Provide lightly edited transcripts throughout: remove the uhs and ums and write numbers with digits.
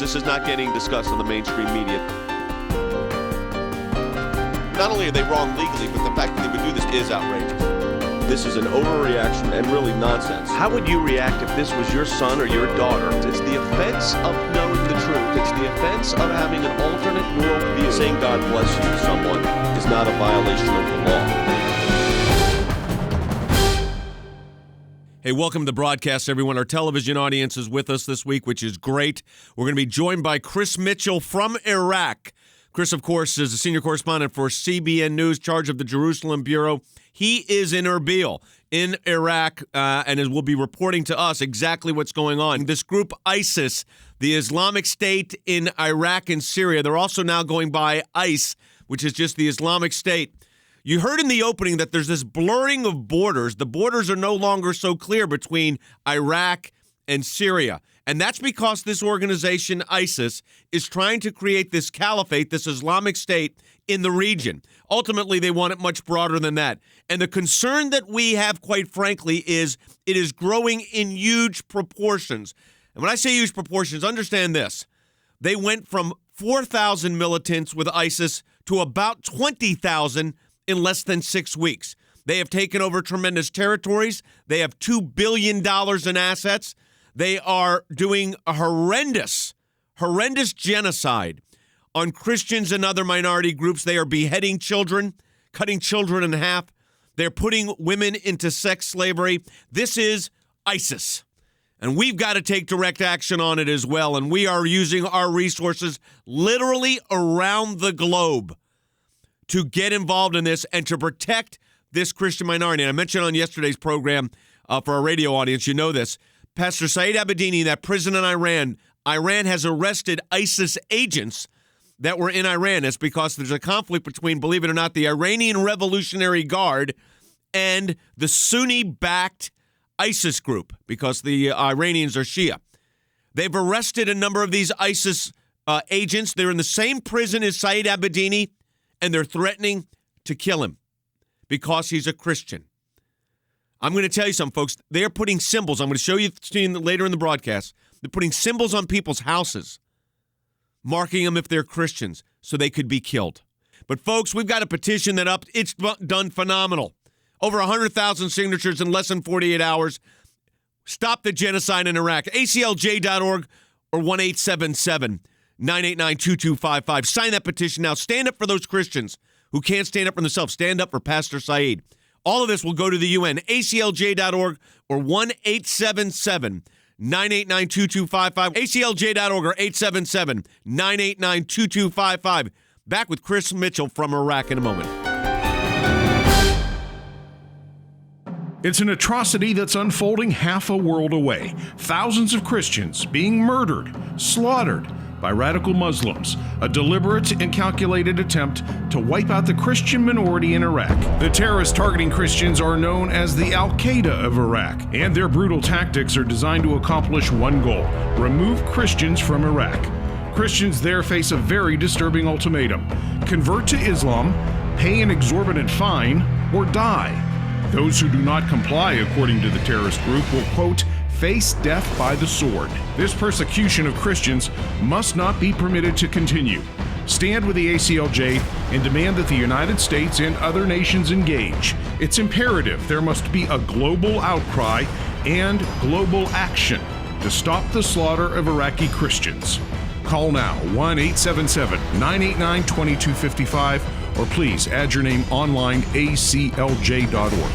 This is not getting discussed on the mainstream media. Not only are they wrong legally, but the fact that they would do this is outrageous. This is an overreaction and really nonsense. How would you react if this was your son or your daughter? It's the offense of knowing the truth. It's the offense of having an alternate worldview. Saying God bless you to someone is not a violation of the law. Hey, welcome to the broadcast, everyone. Our television audience is with us this week, which is great. We're going to be joined by Chris Mitchell from Iraq. Chris, of course, is a senior correspondent for CBN News, charge of the Jerusalem Bureau. He is in Erbil, in Iraq, and will be reporting to us exactly what's going on. This group, ISIS, the Islamic State in Iraq and Syria, they're also now going by ICE, which is just the Islamic State. You heard in the opening that there's this blurring of borders. The borders are no longer so clear between Iraq and Syria. And that's because this organization, ISIS, is trying to create this caliphate, this Islamic State, in the region. Ultimately, they want it much broader than that. And the concern that we have, quite frankly, is it is growing in huge proportions. And when I say huge proportions, understand this. They went from 4,000 militants with ISIS to about 20,000 in less than 6 weeks. They have taken over tremendous territories. They have $2 billion in assets. They are doing a horrendous genocide on Christians and other minority groups. They are beheading children, cutting children in half. They're putting women into sex slavery. This is ISIS. And we've got to take direct action on it as well. And we are using our resources literally around the globe to get involved in this and to protect this Christian minority. And I mentioned on yesterday's program for our radio audience, you know this, Pastor Saeed Abedini, that prison in Iran has arrested ISIS agents that were in Iran. It's because there's a conflict between, believe it or not, the Iranian Revolutionary Guard and the Sunni-backed ISIS group, because the Iranians are Shia. They've arrested a number of these ISIS agents. They're in the same prison as Saeed Abedini, and they're threatening to kill him because he's a Christian. I'm going to tell you something, folks. They're putting symbols. I'm going to show you later in the broadcast. They're putting symbols on people's houses, marking them if they're Christians, so they could be killed. But, folks, we've got a petition that up. It's done phenomenal. Over 100,000 signatures in less than 48 hours. Stop the genocide in Iraq. ACLJ.org or 1-877-989-2255. Sign that petition now. Stand up for those Christians who can't stand up for themselves. Stand up for Pastor Saeed. All of this will go to the UN, ACLJ.org or 1-877-989-2255, ACLJ.org or 877-989-2255. Back with Chris Mitchell from Iraq in a moment. It's an atrocity that's unfolding half a world away. Thousands of Christians being murdered, slaughtered by radical Muslims. A deliberate and calculated attempt to wipe out the Christian minority in Iraq. The terrorists targeting Christians are known as the Al-Qaeda of Iraq, and their brutal tactics are designed to accomplish one goal: remove Christians from Iraq. Christians there face a very disturbing ultimatum: convert to Islam, pay an exorbitant fine, or die. Those who do not comply, according to the terrorist group, will, quote, face death by the sword. This persecution of Christians must not be permitted to continue. Stand with the ACLJ and demand that the United States and other nations engage. It's imperative there must be a global outcry and global action to stop the slaughter of Iraqi Christians. Call now, 1-877-989-2255, or please add your name online, aclj.org.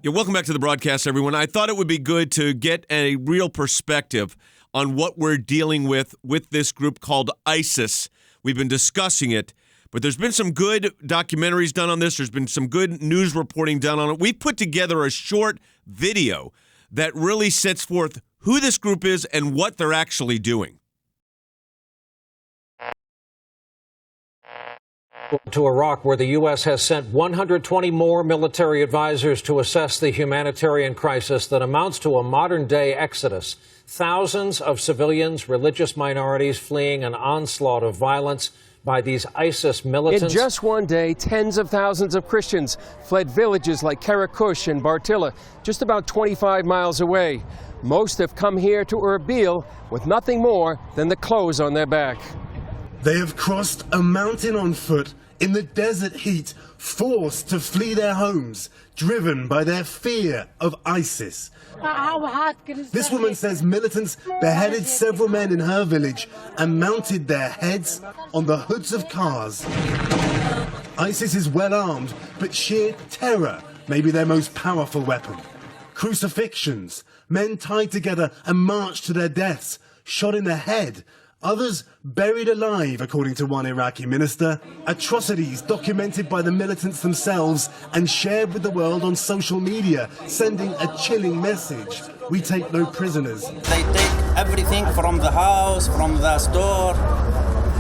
Yeah, welcome back to the broadcast, everyone. I thought it would be good to get a real perspective on what we're dealing with this group called ISIS. We've been discussing it, but there's been some good documentaries done on this. There's been some good news reporting done on it. We put together a short video that really sets forth who this group is and what they're actually doing. To Iraq, where the U.S. has sent 120 more military advisors to assess the humanitarian crisis that amounts to a modern-day exodus. Thousands of civilians, religious minorities fleeing an onslaught of violence. by these ISIS militants. In just one day, tens of thousands of Christians fled villages like Karakush and Bartilla, just about 25 miles away. Most have come here to Erbil with nothing more than the clothes on their back. They have crossed a mountain on foot in the desert heat, forced to flee their homes, driven by their fear of ISIS. This woman says militants beheaded several men in her village and mounted their heads on the hoods of cars. ISIS is well armed, but sheer terror may be their most powerful weapon. Crucifixions, men tied together and marched to their deaths, shot in the head, others buried alive, according to one Iraqi minister. Atrocities documented by the militants themselves and shared with the world on social media, sending a chilling message. We take no prisoners. They take everything from the house, from the store,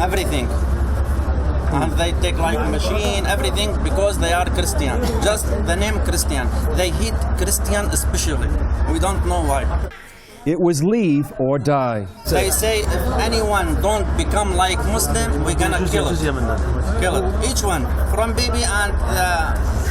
everything. And they take like machine, everything, because they are Christian. Just the name Christian. They hate Christian especially. We don't know why. It was leave or die. They say if anyone don't become like Muslim, we're gonna kill it. Kill it. Each one, from baby and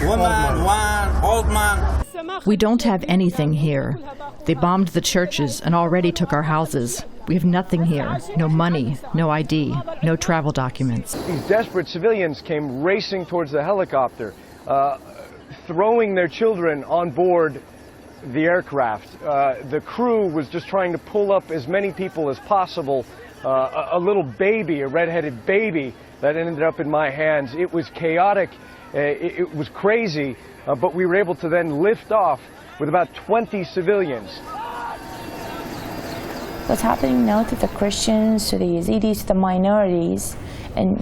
woman, one, old man. We don't have anything here. They bombed the churches and already took our houses. We have nothing here. No money, no ID, no travel documents. These desperate civilians came racing towards the helicopter, throwing their children on board the aircraft. The crew was just trying to pull up as many people as possible. A little baby, a red-headed baby, that ended up in my hands. It was chaotic. It was crazy, but we were able to then lift off with about 20 civilians. What's happening now to the Christians, to the Yazidis, to the minorities, and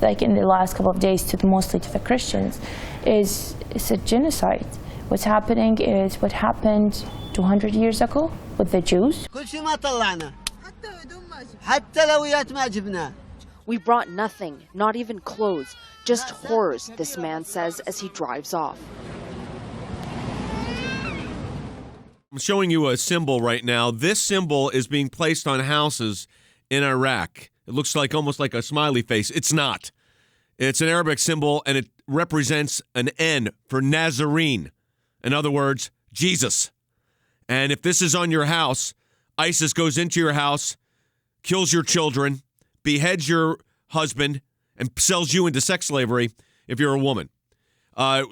like in the last couple of days, mostly to the Christians, is a genocide. What's happening is what happened 200 years ago with the Jews. We brought nothing, not even clothes, just horrors, this man says as he drives off. I'm showing you a symbol right now. This symbol is being placed on houses in Iraq. It looks like almost like a smiley face. It's not. It's an Arabic symbol, and it represents an N for Nazarene. In other words, Jesus. And if this is on your house, ISIS goes into your house, kills your children, beheads your husband, and sells you into sex slavery if you're a woman.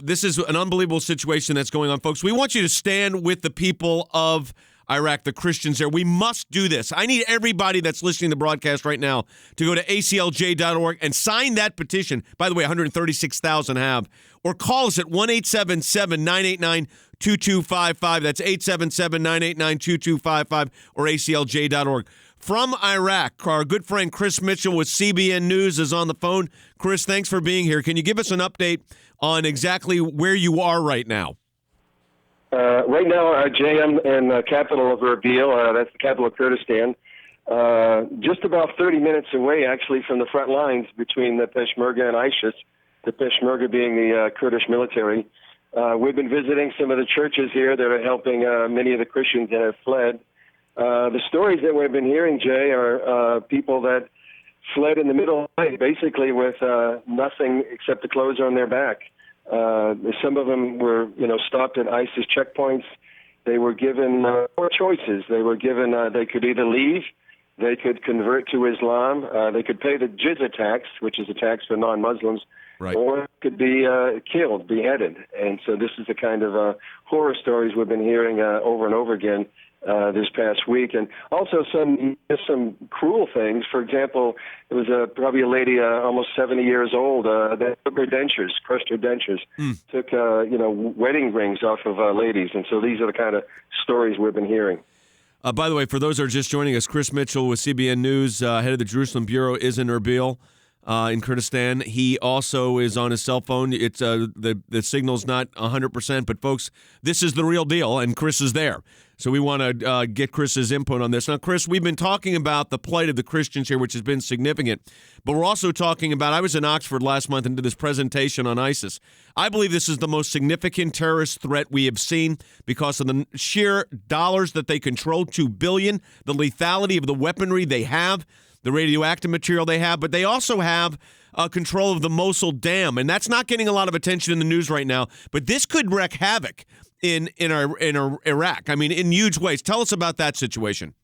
This is an unbelievable situation that's going on, folks. We want you to stand with the people of Iraq, the Christians there. We must do this. I need everybody that's listening to the broadcast right now to go to aclj.org and sign that petition. By the way, 136,000 have. Or call us at 1-877-989-2255. That's 877-989-2255 or aclj.org. From Iraq, our good friend Chris Mitchell with CBN News is on the phone. Chris, thanks for being here. Can you give us an update on exactly where you are right now? Right now, Jay, I'm in the capital of Erbil. That's the capital of Kurdistan. Just about 30 minutes away, actually, from the front lines between the Peshmerga and ISIS, the Peshmerga being the Kurdish military. We've been visiting some of the churches here that are helping many of the Christians that have fled. The stories that we've been hearing, Jay, are people that fled in the middle of the night, basically with nothing except the clothes on their back. Some of them were, stopped at ISIS checkpoints. They were given four choices. They were given they could either leave, they could convert to Islam, they could pay the jizya tax, which is a tax for non-Muslims, right, or could be killed, beheaded. And so this is the kind of horror stories we've been hearing over and over again this past week, and also some cruel things. For example, it was probably a lady almost 70 years old that took her dentures, crushed her dentures, took wedding rings off of ladies, and so these are the kind of stories we've been hearing. By the way, for those who are just joining us, Chris Mitchell with CBN News, head of the Jerusalem Bureau, is in Erbil. In Kurdistan. He also is on his cell phone. It's the signal's not 100%, but folks, this is the real deal, and Chris is there. So we want to get Chris's input on this. Now, Chris, we've been talking about the plight of the Christians here, which has been significant, but we're also talking about, I was in Oxford last month and did this presentation on ISIS. I believe this is the most significant terrorist threat we have seen because of the sheer dollars that they control, $2 billion, the lethality of the weaponry they have. the radioactive material they have, but they also have control of the Mosul Dam, and that's not getting a lot of attention in the news right now. But this could wreak havoc in Iraq. I mean, in huge ways. Tell us about that situation.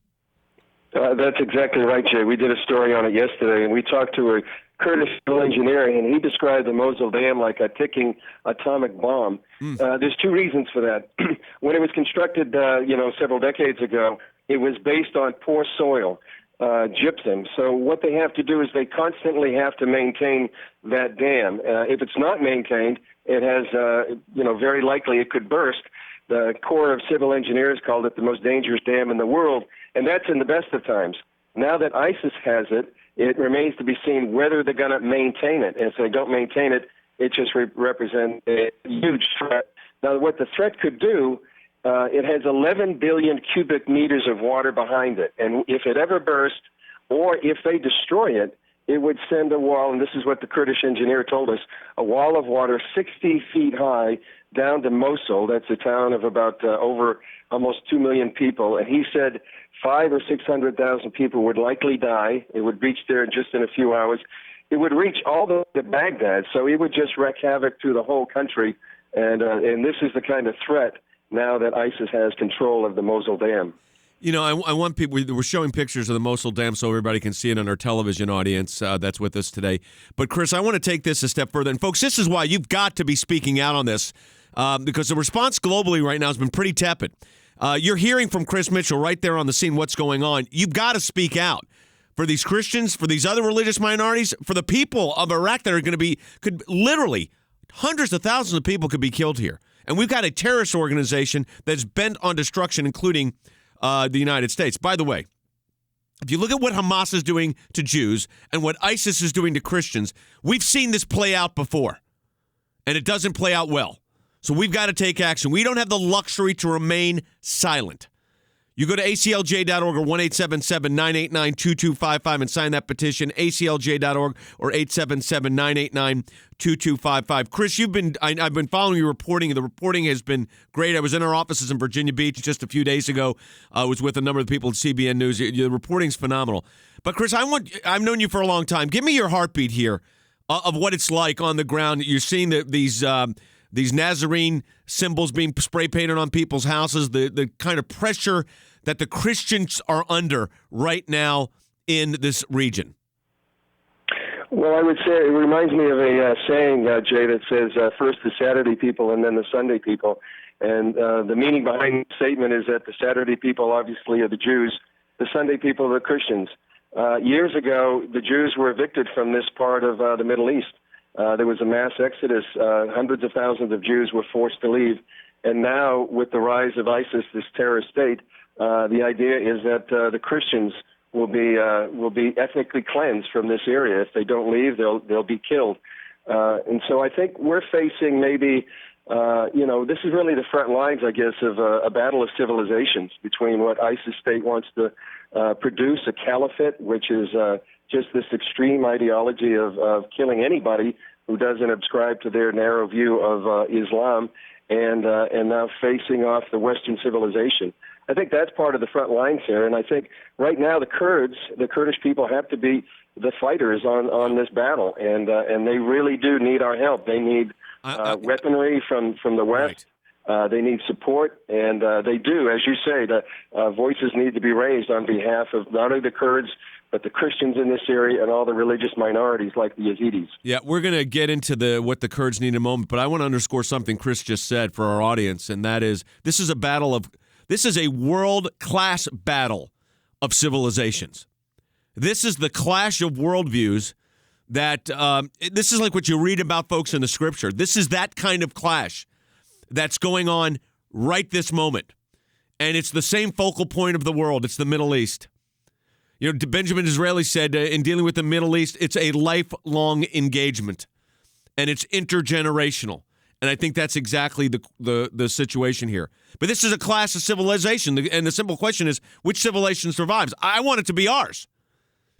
That's exactly right, Jay. We did a story on it yesterday, and we talked to a Kurdish civil engineer, and he described the Mosul Dam like a ticking atomic bomb. There's two reasons for that. When it was constructed, several decades ago, it was based on poor soil, gypsum. So what they have to do is they constantly have to maintain that dam. If it's not maintained, it has, very likely it could burst. The Corps of Civil Engineers called it the most dangerous dam in the world, and that's in the best of times. Now that ISIS has it, it remains to be seen whether they're going to maintain it. And if they don't maintain it, it just represents a huge threat. Now, what the threat could do, it has 11 billion cubic meters of water behind it. And if it ever burst, or if they destroy it, it would send a wall, and this is what the Kurdish engineer told us, a wall of water 60 feet high down to Mosul. That's a town of about over almost 2 million people. And he said 500,000 or 600,000 people would likely die. It would reach there just in a few hours. It would reach all the Baghdad, so it would just wreak havoc through the whole country. And this is the kind of threat now that ISIS has control of the Mosul Dam. You know, I want people, we're showing pictures of the Mosul Dam so everybody can see it on our television audience that's with us today. But, Chris, I want to take this a step further. And, folks, this is why you've got to be speaking out on this because the response globally right now has been pretty tepid. You're hearing from Chris Mitchell right there on the scene what's going on. You've got to speak out for these Christians, for these other religious minorities, for the people of Iraq that are going to be, could literally, hundreds of thousands of people could be killed here. And we've got a terrorist organization that's bent on destruction, including the United States. By the way, if you look at what Hamas is doing to Jews and what ISIS is doing to Christians, we've seen this play out before, and it doesn't play out well. So we've got to take action. We don't have the luxury to remain silent. You go to aclj.org or 1-877-989-2255 and sign that petition, aclj.org or 877-989-2255. Chris, I've been following your reporting. The reporting has been great. I was in our offices in Virginia Beach just a few days ago. I was with a number of people at CBN News. The reporting's phenomenal. But, Chris, I've known you for a long time. Give me your heartbeat here of what it's like on the ground. You're seeing these Nazarene symbols being spray painted on people's houses, the kind of pressure that the Christians are under right now in this region. Well, I would say it reminds me of a saying, Jay, that says first the Saturday people and then the Sunday people. And the meaning behind the statement is that the Saturday people obviously are the Jews, the Sunday people are the Christians. Years ago, the Jews were evicted from this part of the Middle East. There was a mass exodus. Hundreds of thousands of Jews were forced to leave. And now, with the rise of ISIS, this terrorist state, the idea is that the Christians will be ethnically cleansed from this area. If they don't leave, they'll be killed. And so I think we're facing maybe, this is really the front lines, I guess, of a battle of civilizations between what ISIS state wants to produce, a caliphate, which is just this extreme ideology of killing anybody who doesn't ascribe to their narrow view of Islam, and now facing off the Western civilization. I think that's part of the front lines here, and I think right now the Kurdish people have to be the fighters on this battle, and they really do need our help. They need weaponry from the West. Right. They need support, and they do, as you say, the voices need to be raised on behalf of not only the Kurds, but the Christians in this area and all the religious minorities like the Yazidis. Yeah, we're going to get into what the Kurds need in a moment, but I want to underscore something Chris just said for our audience, and that is this is a world-class battle of civilizations. This is the clash of worldviews that this is like what you read about, folks, in the Scripture. This is that kind of clash that's going on right this moment, and it's the same focal point of the world. It's the Middle East. You know, Benjamin Disraeli said in dealing with the Middle East, it's a lifelong engagement, and it's intergenerational. And I think that's exactly the situation here. But this is a clash of civilization, and the simple question is, which civilization survives? I want it to be ours.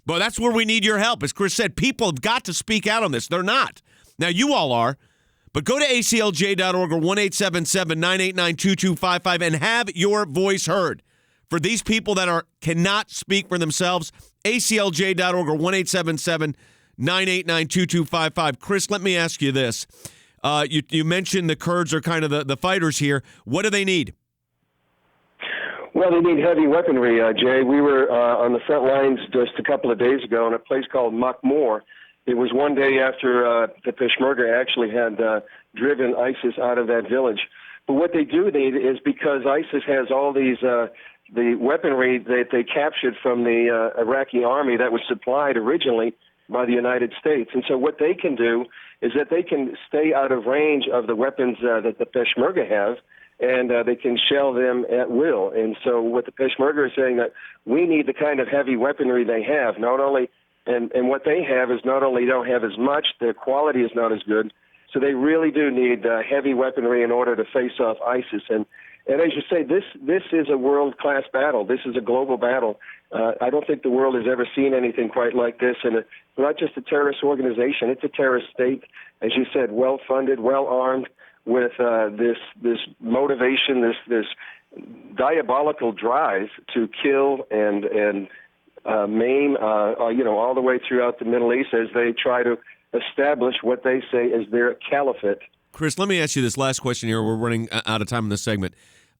But that's where we need your help. As Chris said, people have got to speak out on this. They're not. Now, you all are. But go to aclj.org or 1-877-989-2255 and have your voice heard. for these people that cannot speak for themselves. ACLJ.org or 1-877-989-2255. Chris, let me ask you this. You mentioned the Kurds are kind of the fighters here. What do they need? Well, they need heavy weaponry, Jay. We were on the front lines just a couple of days ago in a place called Makmur. It was one day after the Peshmerga actually had driven ISIS out of that village. But what they do need is because ISIS has all these the weaponry that they captured from the Iraqi army that was supplied originally by the United States. And so what they can do is that they can stay out of range of the weapons that the Peshmerga have, and they can shell them at will. And so what the Peshmerga is saying that we need the kind of heavy weaponry they have, not only, and what they have is not only don't have as much, their quality is not as good, so they really do need heavy weaponry in order to face off ISIS. And as you say, this is a world-class battle. This is a global battle. I don't think the world has ever seen anything quite like this. And it's not just a terrorist organization. It's a terrorist state, as you said, well-funded, well-armed, with this motivation, this diabolical drive to kill and maim, all the way throughout the Middle East as they try to establish what they say is their caliphate. Chris, let me ask you this last question here. We're running out of time in this segment.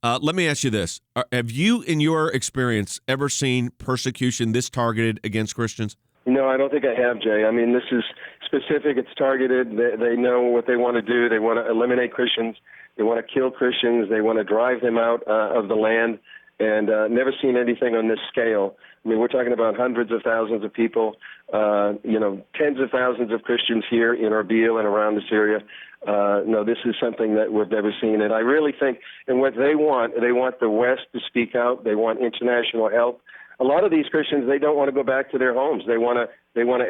Let me ask you this. Have you, in your experience, ever seen persecution this targeted against Christians? No, I don't think I have, Jay. I mean, this is specific. It's targeted. They know what they want to do. They want to eliminate Christians. They want to kill Christians. They want to drive them out of the land. And never seen anything on this scale. I mean, we're talking about hundreds of thousands of people, tens of thousands of Christians here in Erbil and around this area. No, this is something that we've never seen. And I really think, and what they want the West to speak out. They want international help. A lot of these Christians, they don't want to go back to their homes. They want to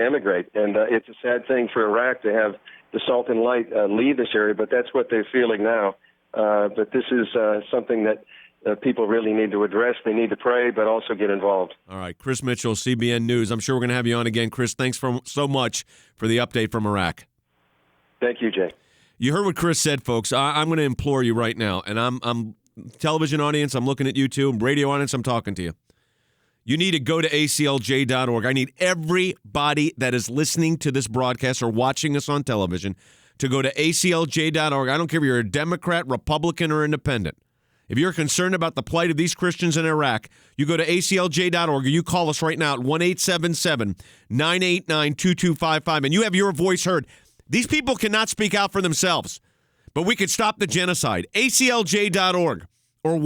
emigrate. And it's a sad thing for Iraq to have the Sultan Light leave this area, but that's what they're feeling now. But this is something that people really need to address. They need to pray, but also get involved. All right. Chris Mitchell, CBN News. I'm sure we're going to have you on again. Chris, thanks so much for the update from Iraq. Thank you, Jay. You heard what Chris said, folks. I'm going to implore you right now, and I'm television audience, I'm looking at you too, radio audience, I'm talking to you. You need to go to aclj.org. I need everybody that is listening to this broadcast or watching us on television to go to aclj.org. I don't care if you're a Democrat, Republican, or Independent. If you're concerned about the plight of these Christians in Iraq, you go to aclj.org or you call us right now at 1-877-989-2255 and you have your voice heard. These people cannot speak out for themselves, but we could stop the genocide. aclj.org or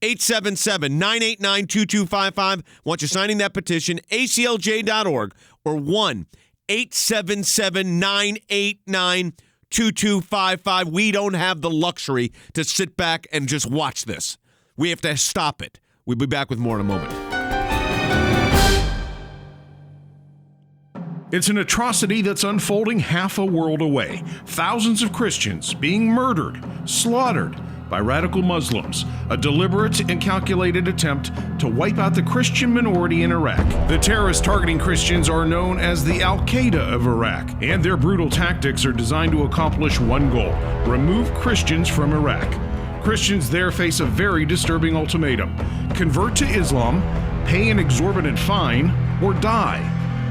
1-877-989-2255. Want you signing that petition, aclj.org or 1-877-989-2255. We don't have the luxury to sit back and just watch this. We have to stop it. We'll be back with more in a moment. It's an atrocity that's unfolding half a world away. Thousands of Christians being murdered, slaughtered by radical Muslims. A deliberate and calculated attempt to wipe out the Christian minority in Iraq. The terrorists targeting Christians are known as the Al-Qaeda of Iraq, and their brutal tactics are designed to accomplish one goal: remove Christians from Iraq. Christians there face a very disturbing ultimatum: convert to Islam, pay an exorbitant fine, or die.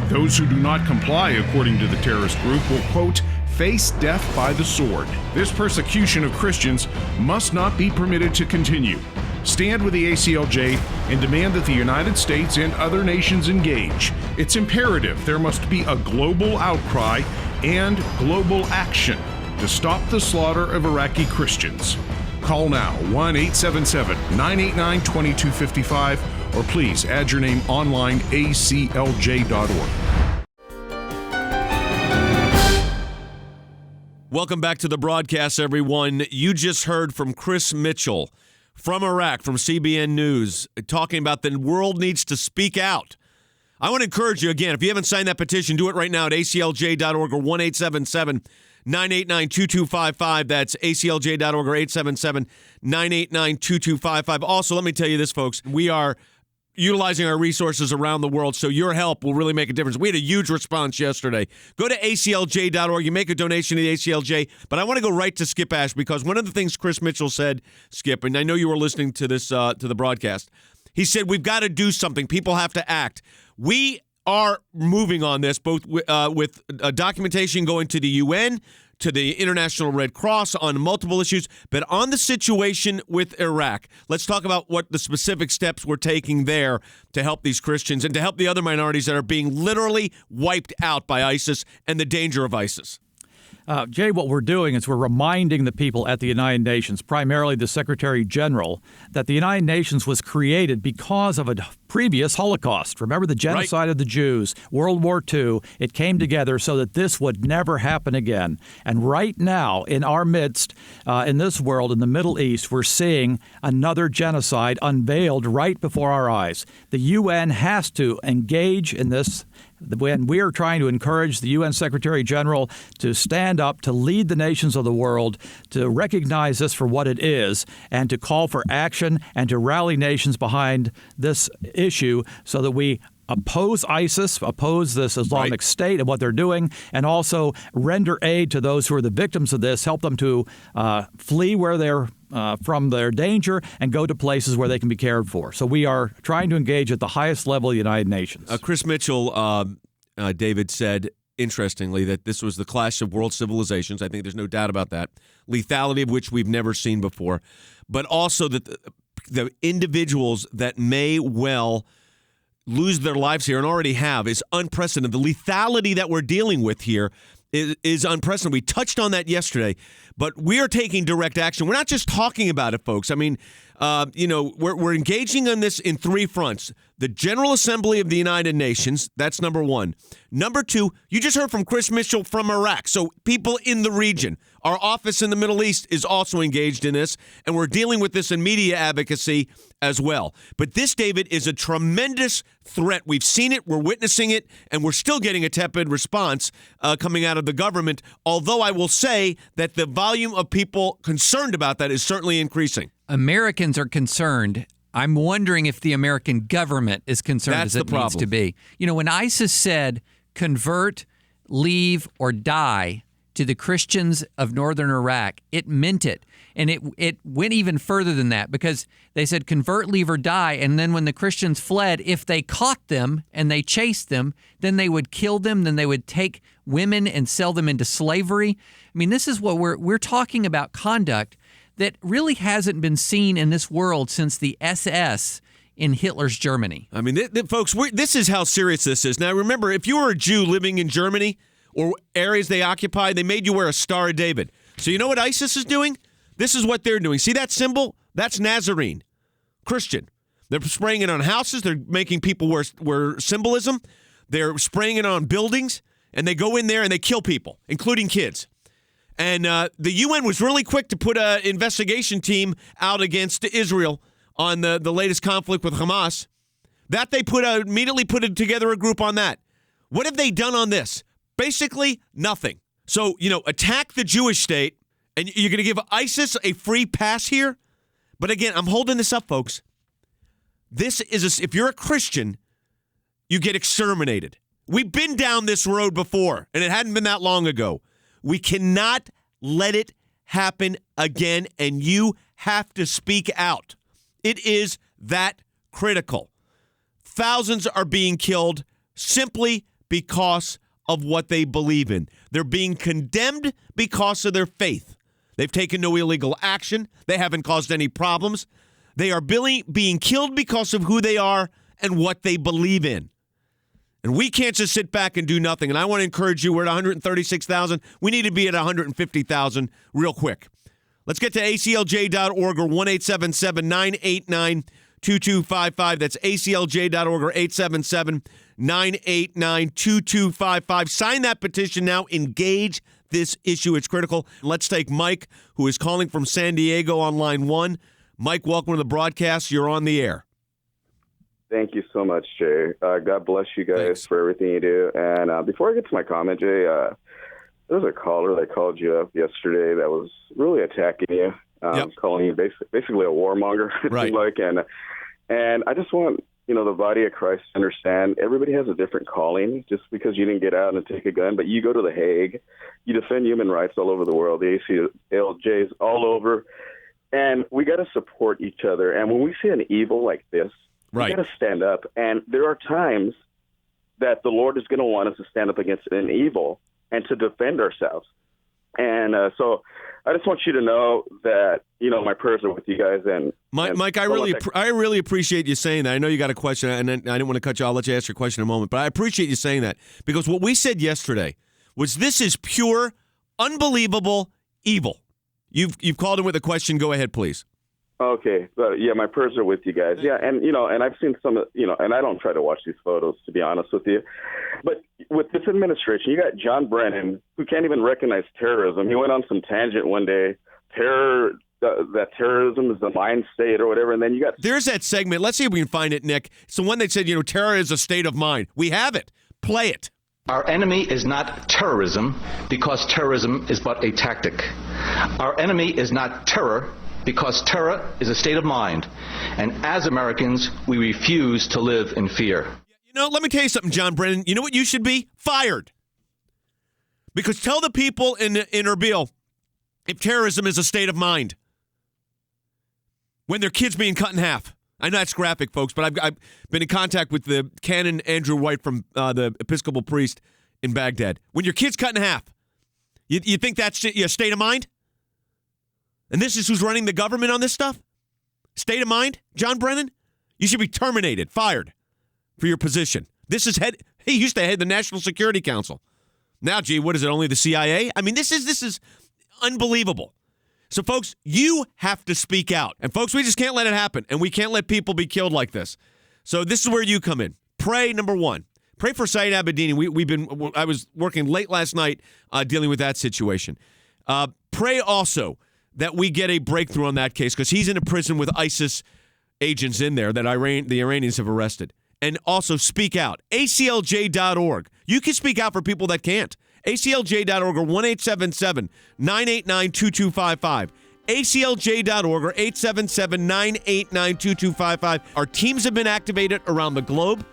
Those who do not comply, according to the terrorist group, will, quote, face death by the sword. This persecution of Christians must not be permitted to continue. Stand with the ACLJ and demand that the United States and other nations engage. It's imperative there must be a global outcry and global action to stop the slaughter of Iraqi Christians. Call now, 1-877-989-2255, or please add your name online, aclj.org. Welcome back to the broadcast, everyone. You just heard from Chris Mitchell from Iraq, from CBN News, talking about the world needs to speak out. I want to encourage you, again, if you haven't signed that petition, do it right now at aclj.org or 1-877-989-2255. That's aclj.org or 877-989-2255. Also, let me tell you this, folks. We are utilizing our resources around the world, so your help will really make a difference. We had a huge response yesterday. Go to aclj.org. You make a donation to the ACLJ, but I want to go right to Skip Ash because one of the things Chris Mitchell said, Skip, and I know you were listening to this to the broadcast, He said, we've got to do something. People have to act. We are moving on this, both with documentation going to the UN, to the International Red Cross on multiple issues, but on the situation with Iraq. Let's talk about what the specific steps we're taking there to help these Christians and to help the other minorities that are being literally wiped out by ISIS and the danger of ISIS. Jay, what we're doing is we're reminding the people at the United Nations, primarily the Secretary General, that the United Nations was created because of a previous Holocaust. Remember the genocide of the Jews, World War II. It came together so that this would never happen again. And right now, in our midst, in this world, in the Middle East, we're seeing another genocide unveiled right before our eyes. The UN has to engage in this. When we are trying to encourage the UN Secretary General to stand up, to lead the nations of the world, to recognize this for what it is, and to call for action and to rally nations behind this issue so that we oppose ISIS, oppose this Islamic State and what they're doing, and also render aid to those who are the victims of this, help them to flee where they're from their danger and go to places where they can be cared for. So we are trying to engage at the highest level of the United Nations. Chris Mitchell, David, said, interestingly, that this was the clash of world civilizations. I think there's no doubt about that. Lethality of which we've never seen before. But also that the individuals that may well lose their lives here and already have is unprecedented. The lethality that we're dealing with here is unprecedented. We touched on that yesterday, but we are taking direct action. We're not just talking about it, folks. I mean, we're engaging on this in three fronts. The General Assembly of the United Nations, that's number one. Number two, you just heard from Chris Mitchell from Iraq. So people in the region. Our office in the Middle East is also engaged in this, and we're dealing with this in media advocacy as well. But this, David, is a tremendous threat. We've seen it, we're witnessing it, and we're still getting a tepid response coming out of the government, although I will say that the volume of people concerned about that is certainly increasing. Americans are concerned. I'm wondering if the American government is concerned as it needs to be. You know, when ISIS said, convert, leave, or die to the Christians of northern Iraq, it meant it. And it went even further than that, because they said convert, leave, or die. And then when the Christians fled, if they caught them and they chased them, then they would kill them. Then they would take women and sell them into slavery. I mean, this is what we're talking about, conduct that really hasn't been seen in this world since the SS in Hitler's Germany. I mean, folks, this is how serious this is. Now, remember, if you were a Jew living in Germany or areas they occupied, they made you wear a Star of David. So you know what ISIS is doing? This is what they're doing. See that symbol? That's Nazarene, Christian. They're spraying it on houses. They're making people wear symbolism. They're spraying it on buildings, and they go in there and they kill people, including kids. And the UN was really quick to put an investigation team out against Israel on the latest conflict with Hamas. That they immediately put together a group on that. What have they done on this? Basically, nothing. So, attack the Jewish state, and you're going to give ISIS a free pass here? But again, I'm holding this up, folks. This is if you're a Christian, you get exterminated. We've been down this road before, and it hadn't been that long ago. We cannot let it happen again, and you have to speak out. It is that critical. Thousands are being killed simply because of what they believe in. They're being condemned because of their faith. They've taken no illegal action. They haven't caused any problems. They are being killed because of who they are and what they believe in. And we can't just sit back and do nothing. And I want to encourage you, we're at 136,000. We need to be at 150,000 real quick. Let's get to aclj.org or 1-877-989-2255. That's aclj.org or 877-989-2255. Sign that petition now. Engage this issue. It's critical. Let's take Mike, who is calling from San Diego on line 1. Mike, welcome to the broadcast. You're on the air. Thank you so much, Jay. God bless you guys for everything you do. And before I get to my comment, Jay, there was a caller that called you up yesterday that was really attacking you, calling you basically a warmonger, it seemed like. And I just want the body of Christ to understand everybody has a different calling. Just because you didn't get out and take a gun, but you go to The Hague, you defend human rights all over the world, the ACLJs all over, and we got to support each other. And when we see an evil like this, Right. We got to stand up. And there are times that the Lord is going to want us to stand up against an evil and to defend ourselves. And so I just want you to know that, my prayers are with you guys. And Mike, I really appreciate you saying that. I know you got a question, and I didn't want to cut you. I'll let you ask your question in a moment. But I appreciate you saying that, because what we said yesterday was this is pure, unbelievable evil. You've called in with a question. Go ahead, please. Okay. Yeah, my prayers are with you guys. Yeah, and, and I've seen some, and I don't try to watch these photos, to be honest with you. But with this administration, you got John Brennan, who can't even recognize terrorism. He went on some tangent one day, that terrorism is the mind state or whatever, and then you got... There's that segment. Let's see if we can find it, Nick. It's the one that said, terror is a state of mind. We have it. Play it. Our enemy is not terrorism, because terrorism is but a tactic. Our enemy is not terror, because terror is a state of mind. And as Americans, we refuse to live in fear. Let me tell you something, John Brennan. You know what you should be? Fired. Because tell the people in Erbil if terrorism is a state of mind when their kids being cut in half. I know that's graphic, folks, but I've been in contact with the Canon Andrew White from the Episcopal priest in Baghdad. When your kid's cut in half, you think that's a state of mind? And this is who's running the government on this stuff? State of mind? John Brennan? You should be terminated, fired for your position. He used to head the National Security Council. Now, what is it, only the CIA? I mean, this is unbelievable. So, folks, you have to speak out. And, folks, we just can't let it happen. And we can't let people be killed like this. So this is where you come in. Pray, number one. Pray for Saeed Abedini. I was working late last night dealing with that situation. Pray also that we get a breakthrough on that case, because he's in a prison with ISIS agents in there that the Iranians have arrested. And also speak out. ACLJ.org. You can speak out for people that can't. ACLJ.org or 1-877-989-2255. ACLJ.org or 877-989-2255. Our teams have been activated around the globe.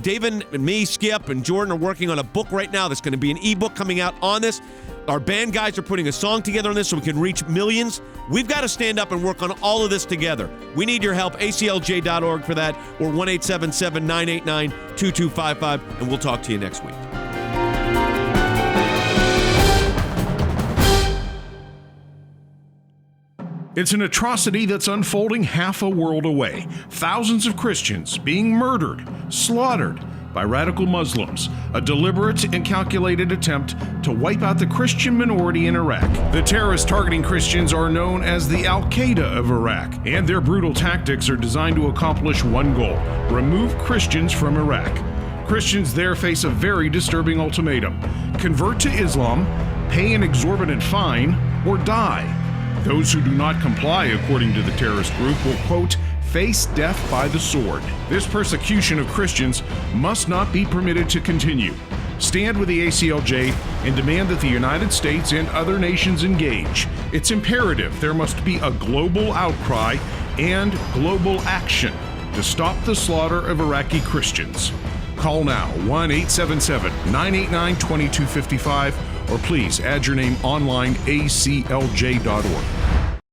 David and me, Skip, and Jordan are working on a book right now that's going to be an ebook coming out on this. Our band guys are putting a song together on this so we can reach millions. We've got to stand up and work on all of this together. We need your help. ACLJ.org for that, or 1-877-989-2255, and we'll talk to you next week. It's an atrocity that's unfolding half a world away. Thousands of Christians being murdered, slaughtered by radical Muslims. A deliberate and calculated attempt to wipe out the Christian minority in Iraq. The terrorists targeting Christians are known as the Al-Qaeda of Iraq, and their brutal tactics are designed to accomplish one goal: remove Christians from Iraq. Christians there face a very disturbing ultimatum: convert to Islam, pay an exorbitant fine, or die. Those who do not comply, according to the terrorist group, will, quote, face death by the sword. This persecution of Christians must not be permitted to continue. Stand with the ACLJ and demand that the United States and other nations engage. It's imperative there must be a global outcry and global action to stop the slaughter of Iraqi Christians. Call now, 1-877-989-2255, or please add your name online, aclj.org.